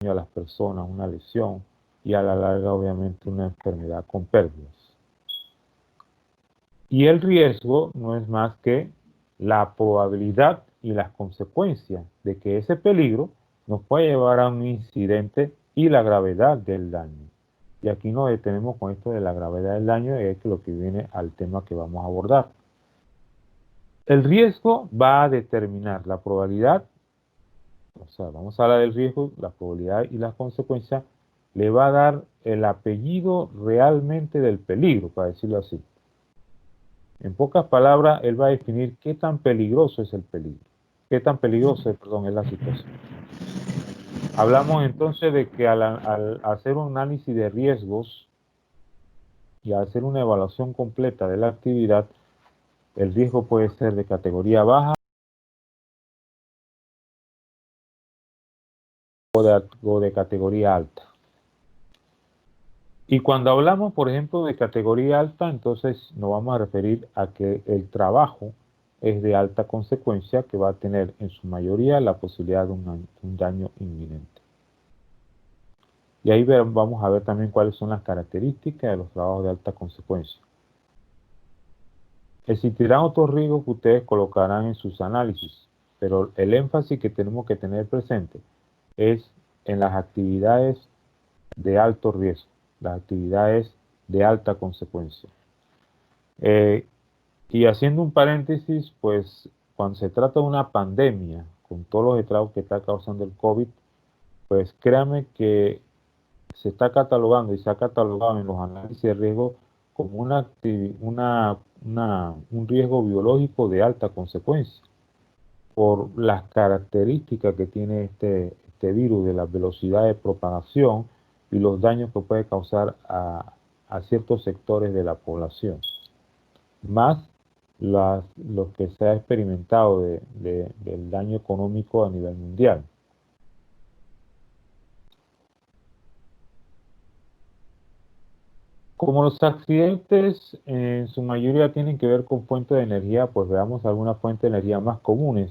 a las personas, una lesión y a la larga obviamente una enfermedad con pérdidas. Y el riesgo no es más que la probabilidad y las consecuencias de que ese peligro nos puede llevar a un incidente y la gravedad del daño. Y aquí nos detenemos con esto de la gravedad del daño, es lo que viene al tema que vamos a abordar. El riesgo va a determinar la probabilidad, o sea, vamos a hablar del riesgo, la probabilidad y las consecuencias, le va a dar el apellido realmente del peligro, para decirlo así. En pocas palabras, él va a definir qué tan peligroso es el peligro, qué tan peligroso, perdón, es la situación. Hablamos entonces de que al hacer un análisis de riesgos y al hacer una evaluación completa de la actividad, el riesgo puede ser de categoría baja o de categoría alta. Y cuando hablamos, por ejemplo, de categoría alta, entonces nos vamos a referir a que el trabajo es de alta consecuencia, que va a tener en su mayoría la posibilidad de un daño inminente. Y ahí vamos a ver también cuáles son las características de los trabajos de alta consecuencia. Existirán otros riesgos que ustedes colocarán en sus análisis, pero el énfasis que tenemos que tener presente es en las actividades de alto riesgo, las actividades de alta consecuencia. Y haciendo un paréntesis, pues cuando se trata de una pandemia, con todos los estragos que está causando el COVID, pues créanme que se está catalogando y se ha catalogado en los análisis de riesgo como un riesgo biológico de alta consecuencia, por las características que tiene este virus, de la velocidad de propagación y los daños que puede causar a ciertos sectores de la población, más lo que se ha experimentado del daño económico a nivel mundial. Como los accidentes en su mayoría tienen que ver con fuentes de energía, pues veamos algunas fuentes de energía más comunes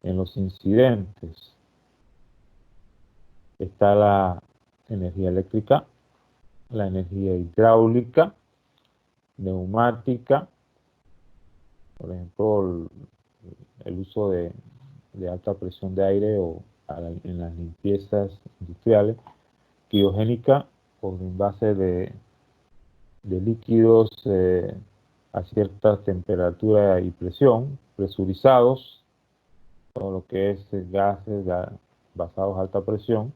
en los incidentes. Está la energía eléctrica, la energía hidráulica, neumática, por ejemplo, el uso de alta presión de aire en las limpiezas industriales, criogénica, por envase de líquidos a cierta temperatura y presión, presurizados, todo lo que es gases basados a alta presión,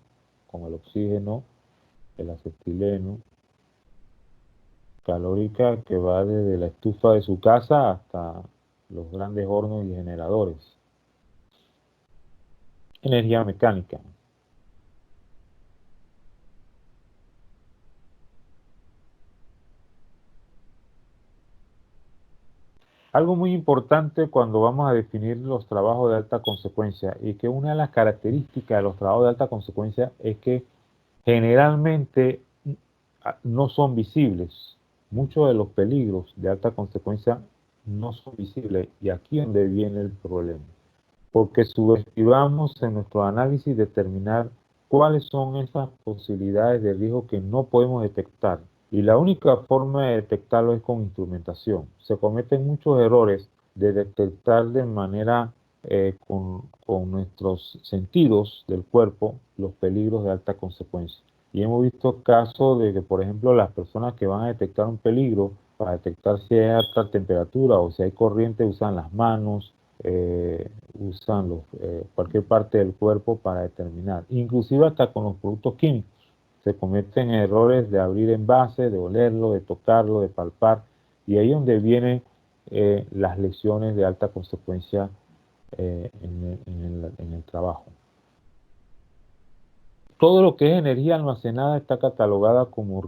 como el oxígeno, el acetileno, calórica, que va desde la estufa de su casa hasta los grandes hornos y generadores. Energía mecánica. Algo muy importante cuando vamos a definir los trabajos de alta consecuencia, y que una de las características de los trabajos de alta consecuencia es que generalmente no son visibles. Muchos de los peligros de alta consecuencia no son visibles, y aquí es donde viene el problema, porque subestimamos en nuestro análisis determinar cuáles son esas posibilidades de riesgo que no podemos detectar. Y la única forma de detectarlo es con instrumentación. Se cometen muchos errores de detectar de manera con nuestros sentidos del cuerpo los peligros de alta consecuencia. Y hemos visto casos de que, por ejemplo, las personas que van a detectar un peligro, para detectar si hay alta temperatura o si hay corriente, usan las manos, usan cualquier parte del cuerpo para determinar, inclusive hasta con los productos químicos. Se cometen errores de abrir envases, de olerlo, de tocarlo, de palpar, y ahí es donde vienen las lesiones de alta consecuencia en el trabajo. Todo lo que es energía almacenada está catalogada como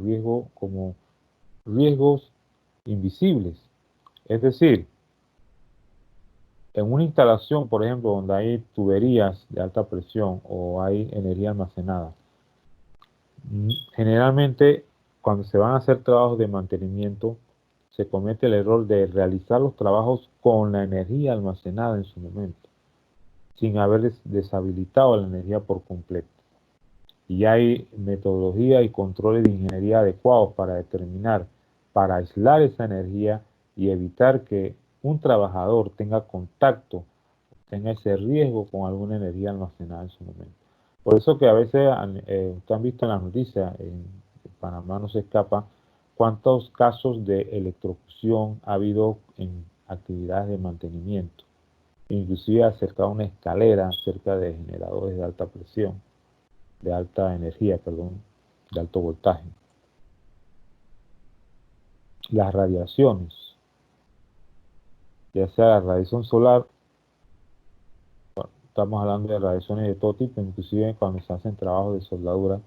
riesgos invisibles. Es decir, en una instalación, por ejemplo, donde hay tuberías de alta presión o hay energía almacenada, generalmente cuando se van a hacer trabajos de mantenimiento, se comete el error de realizar los trabajos con la energía almacenada en su momento, sin haber deshabilitado la energía por completo. y hay metodología y controles de ingeniería adecuados para determinar, para aislar esa energía y evitar que un trabajador tenga contacto, tenga ese riesgo con alguna energía almacenada en su momento. Por eso que a veces, ustedes han visto en las noticias, en Panamá no se escapa, cuántos casos de electrocución ha habido en actividades de mantenimiento, inclusive acerca de una escalera, cerca de generadores de alta presión, de alta energía, perdón, de alto voltaje. Las radiaciones, ya sea la radiación solar, bueno, estamos hablando de radiaciones de todo tipo, inclusive cuando se hacen trabajos de soldadura,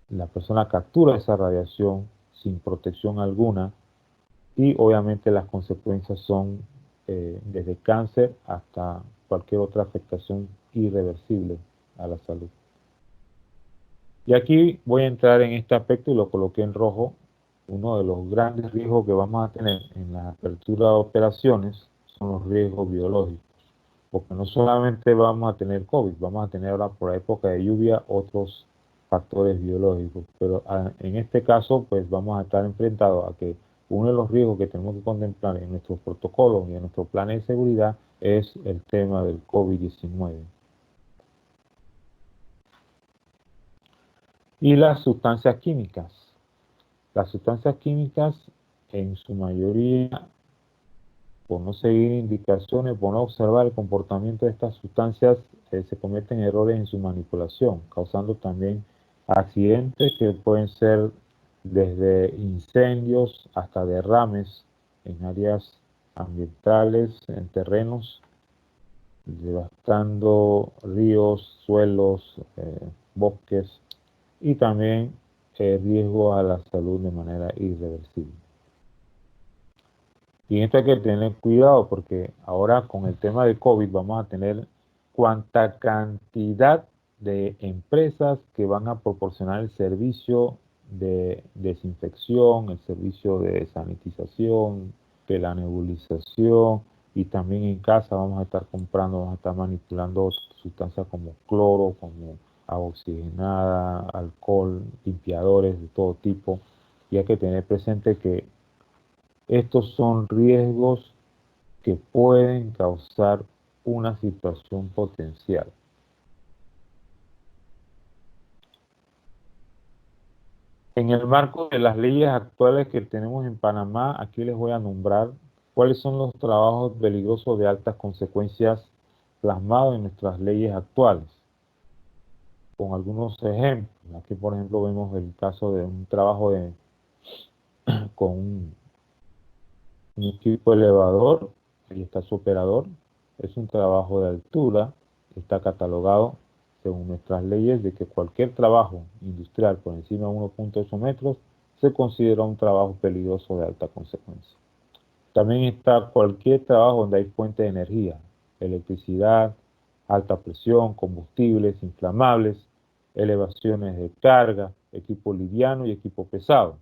la persona captura esa radiación sin protección alguna y obviamente las consecuencias son desde cáncer hasta cualquier otra afectación irreversible a la salud. Y aquí voy a entrar en este aspecto y lo coloqué en rojo. Uno de los grandes riesgos que vamos a tener en la apertura de operaciones son los riesgos biológicos, porque no solamente vamos a tener COVID, vamos a tener ahora por la época de lluvia otros factores biológicos, pero en este caso pues vamos a estar enfrentados a que uno de los riesgos que tenemos que contemplar en nuestros protocolos y en nuestro plan de seguridad es el tema del COVID-19. Y las sustancias químicas. Las sustancias químicas, en su mayoría, por no seguir indicaciones, por no observar el comportamiento de estas sustancias, se cometen errores en su manipulación, causando también accidentes que pueden ser desde incendios hasta derrames en áreas ambientales, en terrenos, devastando ríos, suelos, bosques y también riesgo a la salud de manera irreversible. Y en esto hay que tener cuidado porque ahora con el tema del COVID vamos a tener cuánta cantidad de empresas que van a proporcionar el servicio de desinfección, el servicio de sanitización, de la nebulización y también en casa vamos a estar comprando, vamos a estar manipulando sustancias como cloro, como agua oxigenada, alcohol, limpiadores de todo tipo. Y hay que tener presente que estos son riesgos que pueden causar una situación potencial. En el marco de las leyes actuales que tenemos en Panamá, aquí les voy a nombrar cuáles son los trabajos peligrosos de altas consecuencias plasmados en nuestras leyes actuales, con algunos ejemplos. Aquí, por ejemplo, vemos el caso de un trabajo con un equipo elevador, ahí está su operador, es un trabajo de altura, está catalogado según nuestras leyes de que cualquier trabajo industrial por encima de 1.8 metros se considera un trabajo peligroso de alta consecuencia. También está cualquier trabajo donde hay fuente de energía, electricidad, alta presión, combustibles inflamables, elevaciones de carga, equipo liviano y equipo pesado.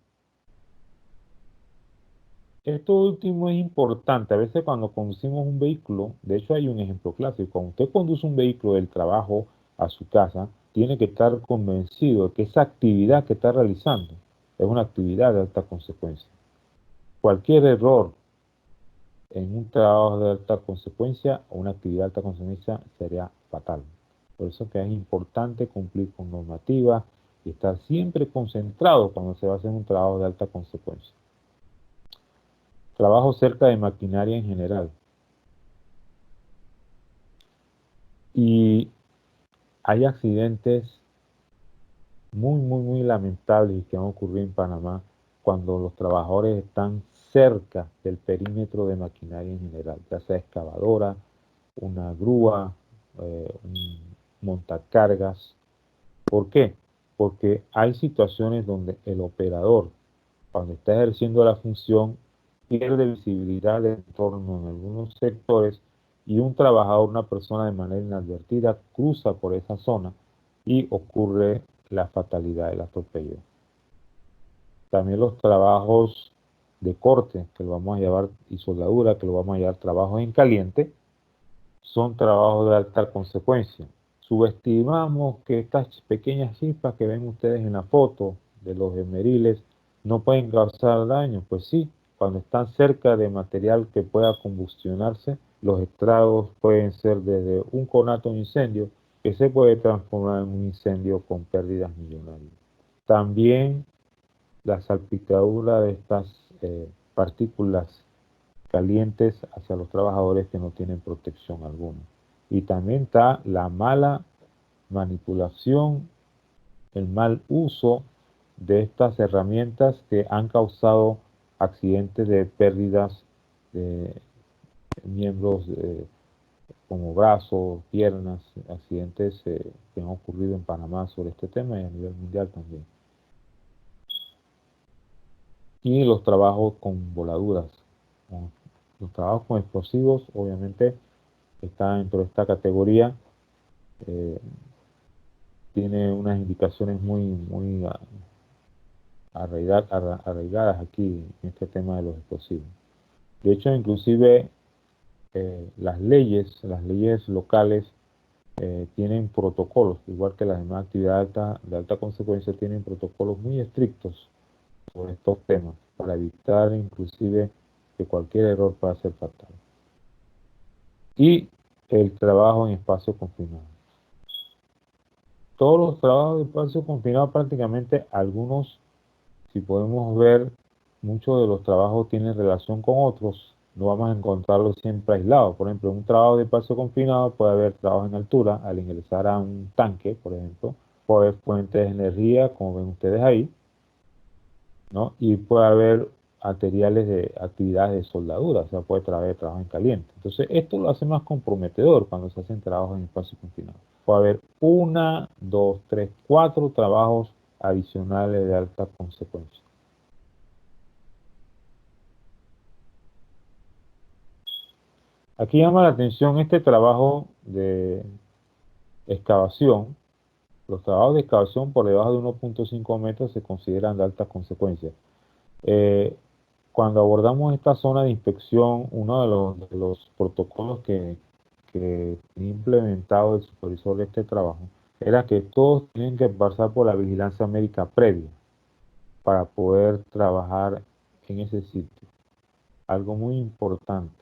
Esto último es importante. A veces cuando conducimos un vehículo, de hecho hay un ejemplo clásico, cuando usted conduce un vehículo del trabajo a su casa, tiene que estar convencido de que esa actividad que está realizando es una actividad de alta consecuencia. Cualquier error en un trabajo de alta consecuencia o una actividad de alta consecuencia sería fatal. Por eso que es importante cumplir con normativas y estar siempre concentrado cuando se va a hacer un trabajo de alta consecuencia. Trabajo cerca de maquinaria en general. Y hay accidentes muy lamentables que han ocurrido en Panamá cuando los trabajadores están cerca del perímetro de maquinaria en general, ya sea excavadora, una grúa, un montacargas. ¿Por qué? Porque hay situaciones donde el operador, cuando está ejerciendo la función, pierde visibilidad del entorno en algunos sectores y un trabajador, una persona de manera inadvertida, cruza por esa zona y ocurre la fatalidad, el atropello. También los trabajos de corte, que lo vamos a llevar, y soldadura, que lo vamos a llevar trabajos en caliente, son trabajos de alta consecuencia. subestimamos que estas pequeñas chispas que ven ustedes en la foto de los esmeriles no pueden causar daño. Pues sí, cuando están cerca de material que pueda combustionarse, los estragos pueden ser desde un conato de incendio que se puede transformar en un incendio con pérdidas millonarias. También la salpicadura de estas partículas calientes hacia los trabajadores que no tienen protección alguna. Y también está la mala manipulación, el mal uso de estas herramientas que han causado accidentes de pérdidas de miembros como brazos, piernas, accidentes que han ocurrido en Panamá sobre este tema y a nivel mundial también. Y los trabajos con voladuras. Los trabajos con explosivos, obviamente, están dentro de esta categoría. Tiene unas indicaciones muy arraigadas aquí en este tema de los explosivos. De hecho, inclusive las leyes locales tienen protocolos, igual que las demás actividades de alta consecuencia, tienen protocolos muy estrictos sobre estos temas para evitar inclusive que cualquier error pueda ser fatal. Y el trabajo en espacio confinado. Todos los trabajos de espacio confinado, prácticamente algunos, si podemos ver, muchos de los trabajos tienen relación con otros, no vamos a encontrarlos siempre aislados. Por ejemplo, en un trabajo de espacio confinado puede haber trabajo en altura, al ingresar a un tanque, por ejemplo, puede haber fuentes de energía, como ven ustedes ahí, ¿no? Y puede haber materiales de actividades de soldadura, o sea, puede haber trabajo en caliente. Entonces, esto lo hace más comprometedor cuando se hacen trabajos en espacio confinado. Puede haber 1, 2, 3, 4 trabajos adicionales de alta consecuencia. Aquí llama la atención este trabajo de excavación. Los trabajos de excavación por debajo de 1.5 metros se consideran de alta consecuencia. Cuando abordamos esta zona de inspección, uno de los protocolos que ha implementado el supervisor de este trabajo era que todos tienen que pasar por la vigilancia médica previa para poder trabajar en ese sitio. Algo muy importante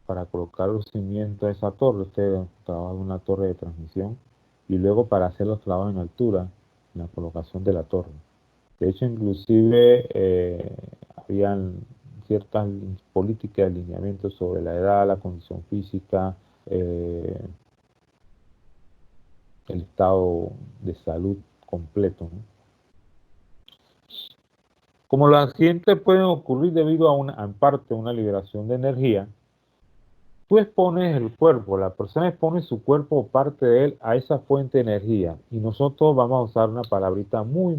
para colocar los cimientos de esa torre, usted trabaja en una torre de transmisión, y luego para hacer los trabajos en altura, en la colocación de la torre. De hecho, inclusive habían ciertas políticas de alineamiento sobre la edad, la condición física, el estado de salud completo, ¿no? Como los accidentes pueden ocurrir debido a en parte, una liberación de energía, tú expones el cuerpo, la persona expone su cuerpo o parte de él a esa fuente de energía. Y nosotros vamos a usar una palabrita muy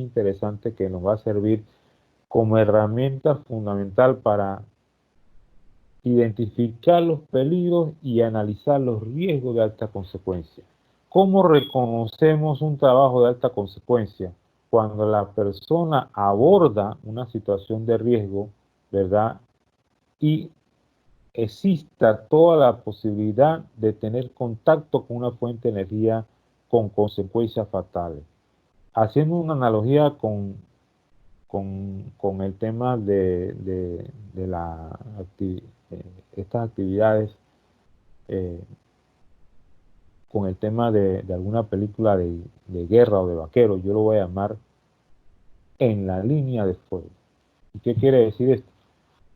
interesante que nos va a servir como herramienta fundamental para identificar los peligros y analizar los riesgos de alta consecuencia. ¿Cómo reconocemos un trabajo de alta consecuencia? Cuando la persona aborda una situación de riesgo, ¿verdad? Y exista toda la posibilidad de tener contacto con una fuente de energía con consecuencias fatales. Haciendo una analogía con el tema de estas actividades, con el tema de alguna película de guerra o de vaqueros, yo lo voy a llamar en la línea de fuego. ¿Y qué quiere decir esto?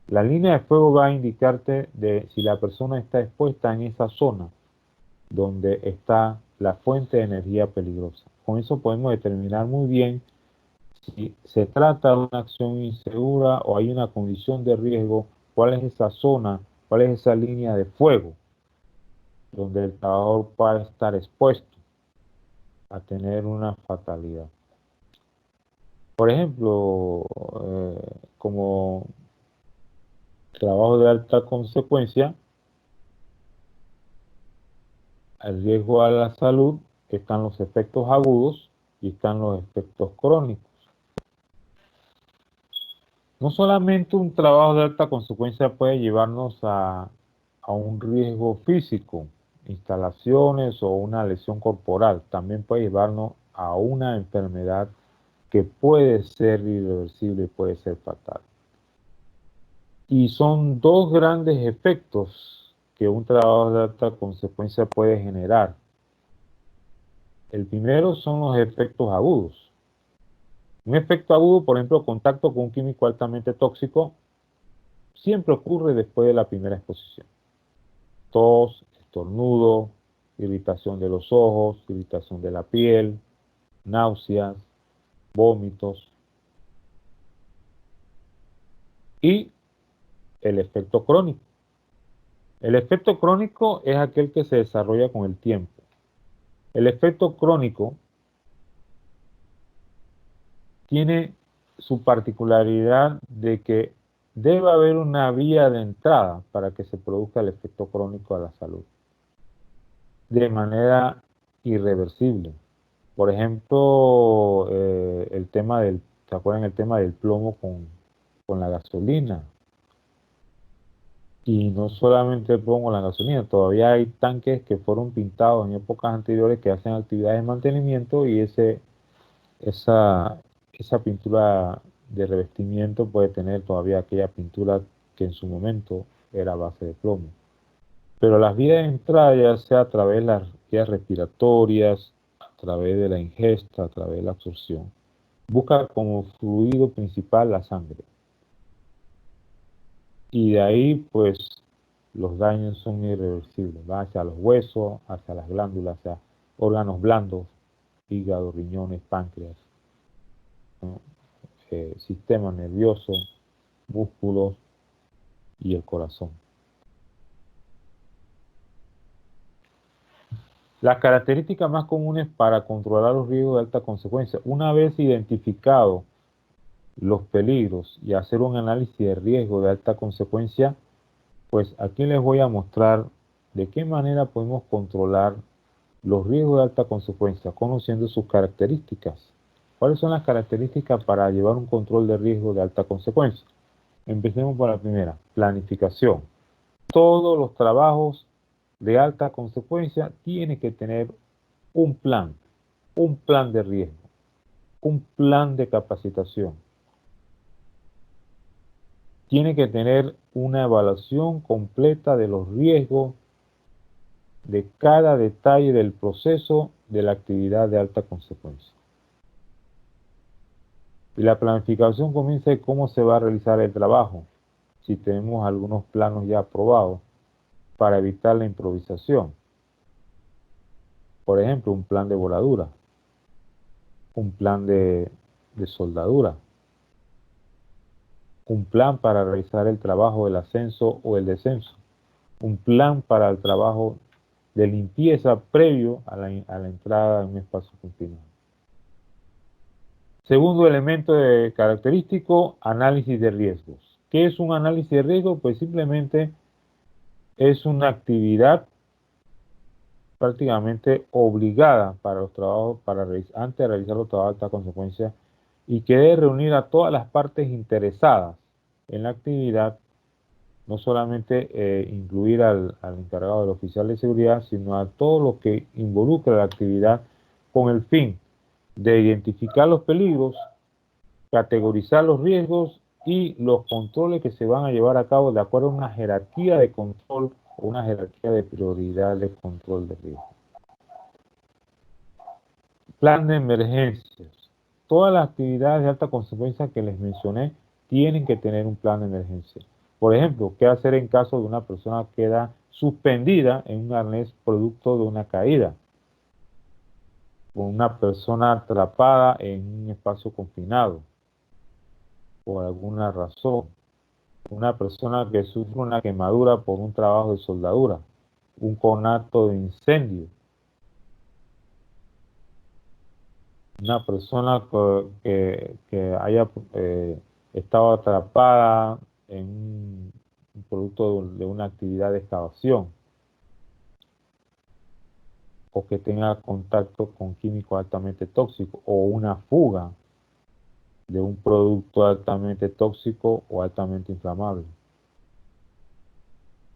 La línea de fuego va a indicarte de si la persona está expuesta en esa zona donde está la fuente de energía peligrosa. Con eso podemos determinar muy bien si se trata de una acción insegura o hay una condición de riesgo, cuál es esa zona, cuál es esa línea de fuego donde el trabajador puede estar expuesto a tener una fatalidad. Por ejemplo, como trabajo de alta consecuencia, el riesgo a la salud, están los efectos agudos y están los efectos crónicos. No solamente un trabajo de alta consecuencia puede llevarnos a un riesgo físico, instalaciones o una lesión corporal. También puede llevarnos a una enfermedad que puede ser irreversible y puede ser fatal. Y son dos grandes efectos que un trabajo de alta consecuencia puede generar. El primero son los efectos agudos. Un efecto agudo, por ejemplo, contacto con un químico altamente tóxico, siempre ocurre después de la primera exposición. Tos, estornudo, irritación de los ojos, irritación de la piel, náuseas, vómitos. Y el efecto crónico. El efecto crónico es aquel que se desarrolla con el tiempo. El efecto crónico tiene su particularidad de que debe haber una vía de entrada para que se produzca el efecto crónico a la salud, de manera irreversible. Por ejemplo, el tema ¿se acuerdan el tema del plomo con la gasolina? Y no solamente el plomo con la gasolina, todavía hay tanques que fueron pintados en épocas anteriores que hacen actividades de mantenimiento y esa pintura de revestimiento puede tener todavía aquella pintura que en su momento era a base de plomo. Pero las vías de entrada, ya sea a través de las vías respiratorias, a través de la ingesta, a través de la absorción, busca como fluido principal la sangre. Y de ahí, pues, los daños son irreversibles. Va hacia los huesos, hacia las glándulas, hacia órganos blandos, hígado, riñones, páncreas, ¿no? Sistema nervioso, músculos y el corazón. Las características más comunes para controlar los riesgos de alta consecuencia. Una vez identificados los peligros y hacer un análisis de riesgo de alta consecuencia, pues aquí les voy a mostrar de qué manera podemos controlar los riesgos de alta consecuencia, conociendo sus características. ¿Cuáles son las características para llevar un control de riesgo de alta consecuencia? Empecemos por la primera, planificación. Todos los trabajos de alta consecuencia tienen que tener un plan de riesgo, un plan de capacitación. Tiene que tener una evaluación completa de los riesgos de cada detalle del proceso de la actividad de alta consecuencia. Y la planificación comienza de cómo se va a realizar el trabajo, si tenemos algunos planos ya aprobados, para evitar la improvisación. Por ejemplo, un plan de voladura, un plan de soldadura, un plan para realizar el trabajo del ascenso o el descenso, un plan para el trabajo de limpieza previo a la entrada en un espacio confinado. Segundo elemento característico, análisis de riesgos. ¿Qué es un análisis de riesgos? Pues simplemente es una actividad prácticamente obligada para los trabajos, antes de realizar los trabajos de alta consecuencia, y que debe reunir a todas las partes interesadas en la actividad, no solamente incluir al encargado del oficial de seguridad, sino a todo lo que involucra la actividad con el fin de identificar los peligros, categorizar los riesgos y los controles que se van a llevar a cabo de acuerdo a una jerarquía de control o una jerarquía de prioridad de control de riesgo. Plan de emergencias. Todas las actividades de alta consecuencia que les mencioné tienen que tener un plan de emergencia. Por ejemplo, ¿qué hacer en caso de una persona que queda suspendida en un arnés producto de una caída? O una persona atrapada en un espacio confinado por alguna razón. Una persona que sufre una quemadura por un trabajo de soldadura, un conato de incendio. Una persona que haya estado atrapada en un producto de una actividad de excavación o que tenga contacto con químicos altamente tóxicos o una fuga de un producto altamente tóxico o altamente inflamable.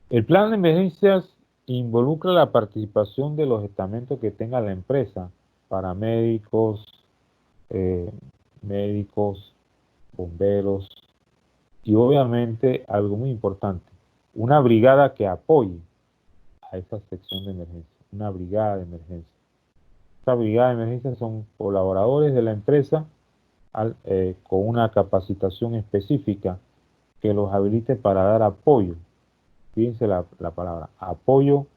El plan de emergencias involucra la participación de los estamentos que tenga la empresa, paramédicos, eh, médicos, bomberos y obviamente algo muy importante, una brigada que apoye a esa sección de emergencia, una brigada de emergencia. Esta brigada de emergencia son colaboradores de la empresa con una capacitación específica que los habilite para dar apoyo, fíjense la palabra, apoyo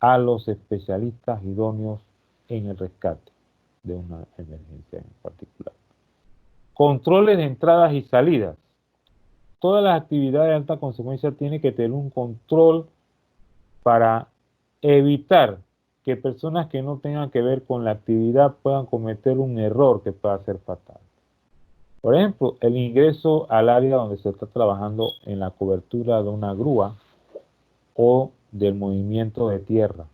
a los especialistas idóneos en el rescate de una emergencia en particular. Controles de entradas y salidas. Todas las actividades de alta consecuencia tienen que tener un control para evitar que personas que no tengan que ver con la actividad puedan cometer un error que pueda ser fatal. Por ejemplo, el ingreso al área donde se está trabajando en la cobertura de una grúa o del movimiento de tierra,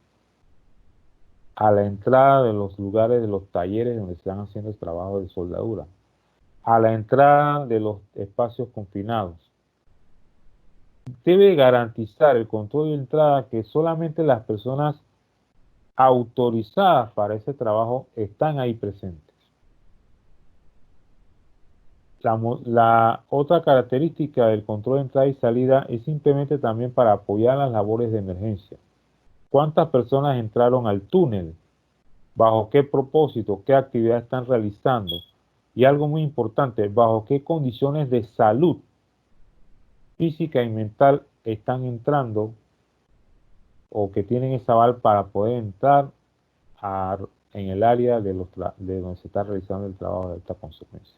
a la entrada de los lugares de los talleres donde se están haciendo el trabajo de soldadura, a la entrada de los espacios confinados. Debe garantizar el control de entrada que solamente las personas autorizadas para ese trabajo están ahí presentes. La otra característica del control de entrada y salida es simplemente también para apoyar las labores de emergencia. ¿Cuántas personas entraron al túnel? ¿Bajo qué propósito? ¿Qué actividad están realizando? Y algo muy importante, ¿bajo qué condiciones de salud física y mental están entrando o que tienen esa aval para poder entrar en el área de donde se está realizando el trabajo de alta consecuencia?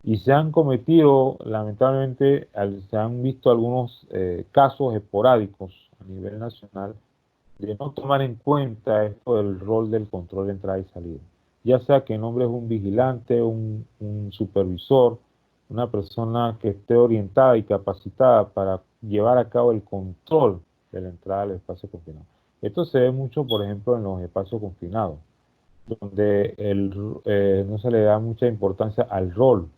Y se han cometido, lamentablemente, se han visto algunos casos esporádicos a nivel nacional de no tomar en cuenta esto del rol del control de entrada y salida. Ya sea que nombres un vigilante, un supervisor, una persona que esté orientada y capacitada para llevar a cabo el control de la entrada al espacio confinado. Esto se ve mucho, por ejemplo, en los espacios confinados, donde no se le da mucha importancia al rol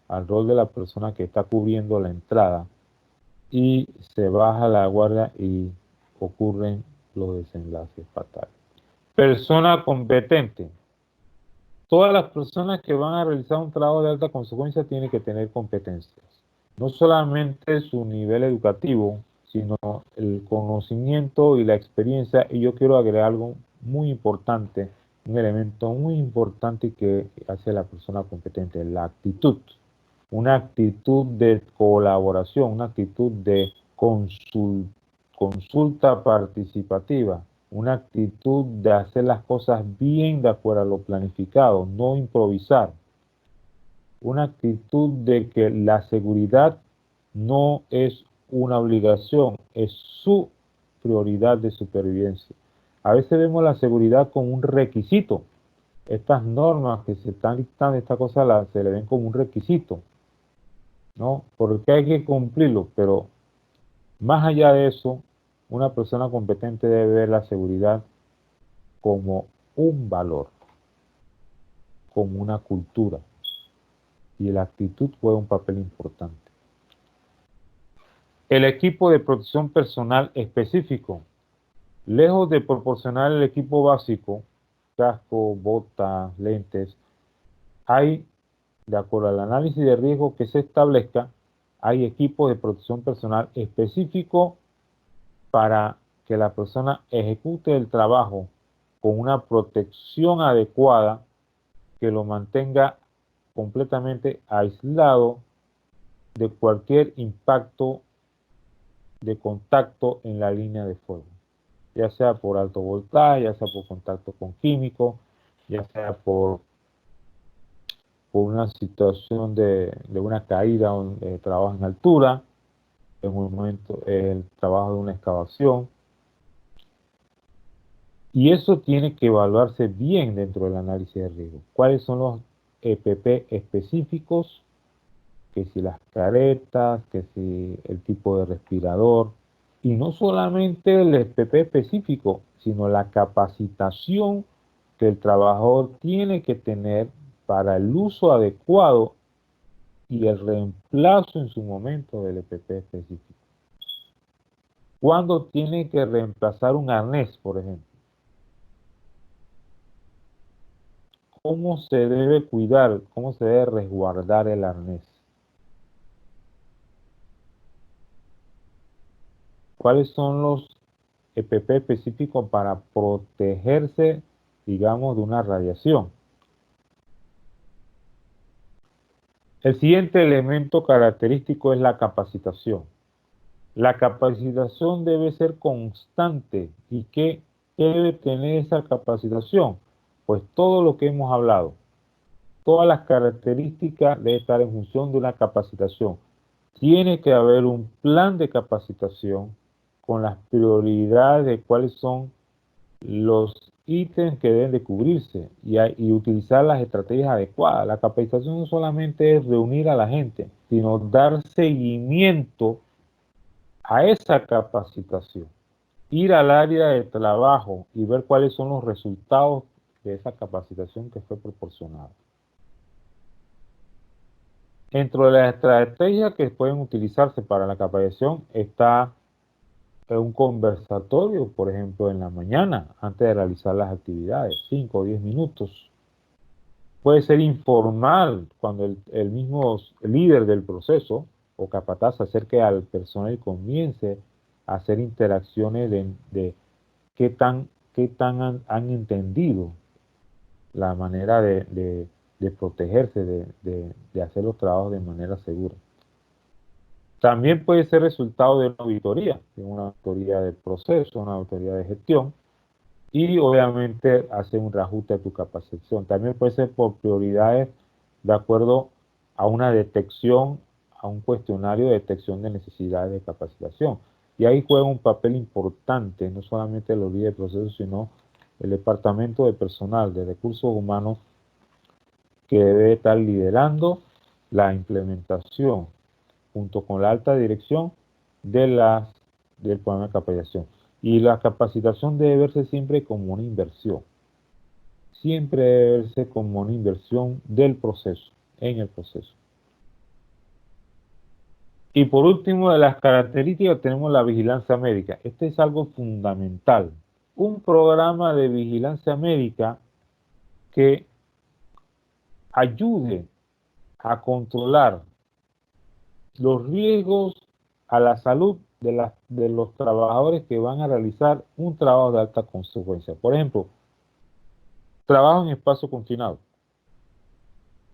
de la persona que está cubriendo la entrada y se baja la guardia y ocurren los desenlaces fatales. Persona competente. Todas las personas que van a realizar un trabajo de alta consecuencia tienen que tener competencias. No solamente su nivel educativo, sino el conocimiento y la experiencia. Y yo quiero agregar algo muy importante, un elemento muy importante que hace la persona competente, la actitud. Una actitud de colaboración, una actitud de consulta participativa, una actitud de hacer las cosas bien de acuerdo a lo planificado, no improvisar, una actitud de que la seguridad no es una obligación, es su prioridad de supervivencia. A veces vemos la seguridad como un requisito. Estas normas que se están dictando, estas cosas se le ven como un requisito, ¿no? Porque hay que cumplirlo, pero más allá de eso, una persona competente debe ver la seguridad como un valor, como una cultura, y la actitud juega un papel importante. El equipo de protección personal específico, lejos de proporcionar el equipo básico, casco, botas, lentes, hay, de acuerdo al análisis de riesgo que se establezca, hay equipos de protección personal específico para que la persona ejecute el trabajo con una protección adecuada que lo mantenga completamente aislado de cualquier impacto de contacto en la línea de fuego, ya sea por alto voltaje, ya sea por contacto con químicos, ya sea por una situación de una caída donde trabajo en altura, en un momento el trabajo de una excavación. Y eso tiene que evaluarse bien dentro del análisis de riesgo. ¿Cuáles son los EPP específicos? Que si las caretas, que si el tipo de respirador. Y no solamente el EPP específico, sino la capacitación que el trabajador tiene que tener para el uso adecuado y el reemplazo en su momento del EPP específico. ¿Cuándo tiene que reemplazar un arnés, por ejemplo? ¿Cómo se debe cuidar? ¿Cómo se debe resguardar el arnés? ¿Cuáles son los EPP específicos para protegerse, digamos, de una radiación? El siguiente elemento característico es la capacitación. La capacitación debe ser constante. ¿Y qué debe tener esa capacitación? Pues todo lo que hemos hablado, todas las características deben estar en función de una capacitación. Tiene que haber un plan de capacitación con las prioridades de cuáles son los ítems que deben de cubrirse y utilizar las estrategias adecuadas. La capacitación no solamente es reunir a la gente, sino dar seguimiento a esa capacitación. Ir al área de trabajo y ver cuáles son los resultados de esa capacitación que fue proporcionada. Dentro de las estrategias que pueden utilizarse para la capacitación está un conversatorio, por ejemplo, en la mañana, antes de realizar las actividades, 5 o 10 minutos. Puede ser informal, cuando el mismo líder del proceso o capataz se acerque al personal y comience a hacer interacciones de qué tan han entendido la manera de protegerse, de hacer los trabajos de manera segura. También puede ser resultado de una auditoría del proceso, una auditoría de gestión, y obviamente hacer un reajuste de tu capacitación. También puede ser por prioridades de acuerdo a una detección, a un cuestionario de detección de necesidades de capacitación. Y ahí juega un papel importante, no solamente los líderes de proceso, sino el departamento de personal de recursos humanos que debe estar liderando la implementación junto con la alta dirección del programa de capacitación. Y la capacitación debe verse siempre como una inversión. Siempre debe verse como una inversión del proceso, en el proceso. Y por último, de las características tenemos la vigilancia médica. Este es algo fundamental. Un programa de vigilancia médica que ayude a controlar los riesgos a la salud de los trabajadores que van a realizar un trabajo de alta consecuencia. Por ejemplo, trabajo en espacio confinado.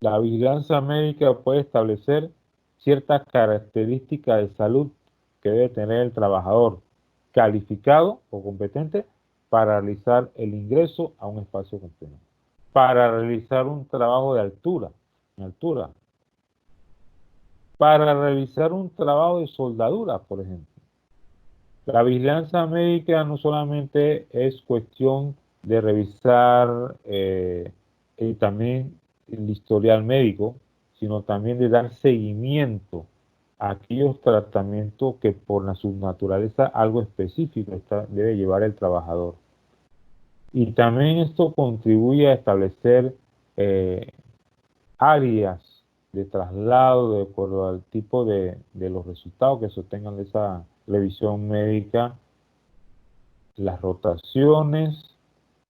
La vigilancia médica puede establecer ciertas características de salud que debe tener el trabajador calificado o competente para realizar el ingreso a un espacio confinado. Para realizar un trabajo de altura, en altura. Para realizar un trabajo de soldadura, por ejemplo. La vigilancia médica no solamente es cuestión de revisar y también el historial médico, sino también de dar seguimiento a aquellos tratamientos que por su naturaleza algo específico debe llevar el trabajador. Y también esto contribuye a establecer eh, áreas de traslado de acuerdo al tipo de los resultados que se obtengan de esa revisión médica, las rotaciones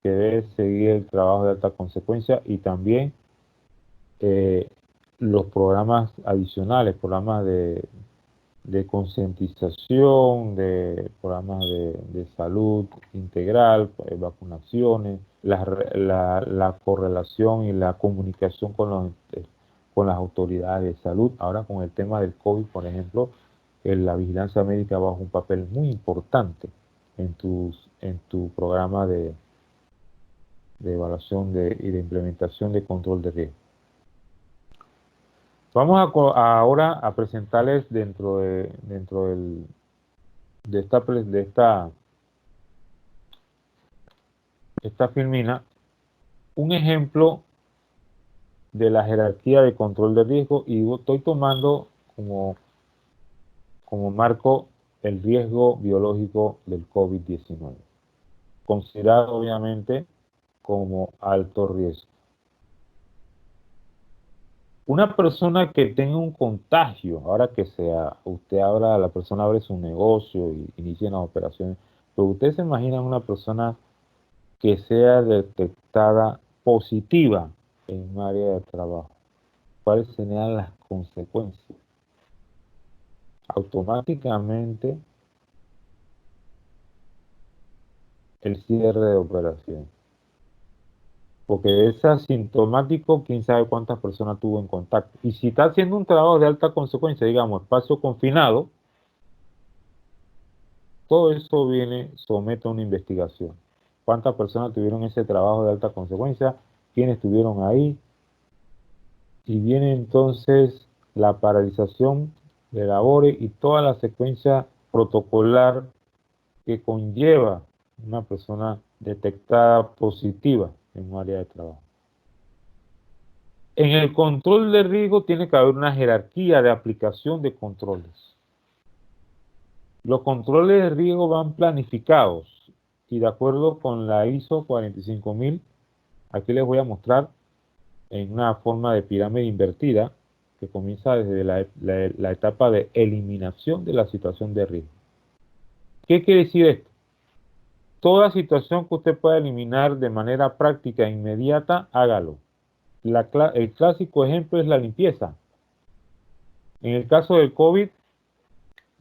que debe seguir el trabajo de alta consecuencia y también eh, los programas adicionales, programas de concientización, de programas de salud integral, vacunaciones, la correlación y la comunicación con las autoridades de salud. Ahora con el tema del COVID, por ejemplo, la vigilancia médica va a jugar un papel muy importante en tu programa de evaluación y de implementación de control de riesgo. Vamos ahora a presentarles de esta filmina un ejemplo de la jerarquía de control de riesgo y estoy tomando como marco el riesgo biológico del COVID-19, considerado obviamente como alto riesgo. Una persona que tenga un contagio, ahora que sea, usted abra, la persona abre su negocio y inicia las operaciones, pero usted se imagina una persona que sea detectada positiva en un área de trabajo, ¿cuáles serían las consecuencias? Automáticamente el cierre de operación. Porque es asintomático, quién sabe cuántas personas tuvo en contacto. Y si está haciendo un trabajo de alta consecuencia, digamos, espacio confinado, todo eso viene, somete a una investigación. ¿Cuántas personas tuvieron ese trabajo de alta consecuencia? ¿Quiénes estuvieron ahí? Y viene entonces la paralización de labores y toda la secuencia protocolar que conlleva una persona detectada positiva en un área de trabajo. En el control de riesgo tiene que haber una jerarquía de aplicación de controles. Los controles de riesgo van planificados y de acuerdo con la ISO 45000, aquí les voy a mostrar en una forma de pirámide invertida que comienza desde la etapa de eliminación de la situación de riesgo. ¿Qué quiere decir esto? Toda situación que usted pueda eliminar de manera práctica e inmediata, hágalo. El clásico ejemplo es la limpieza. En el caso del COVID,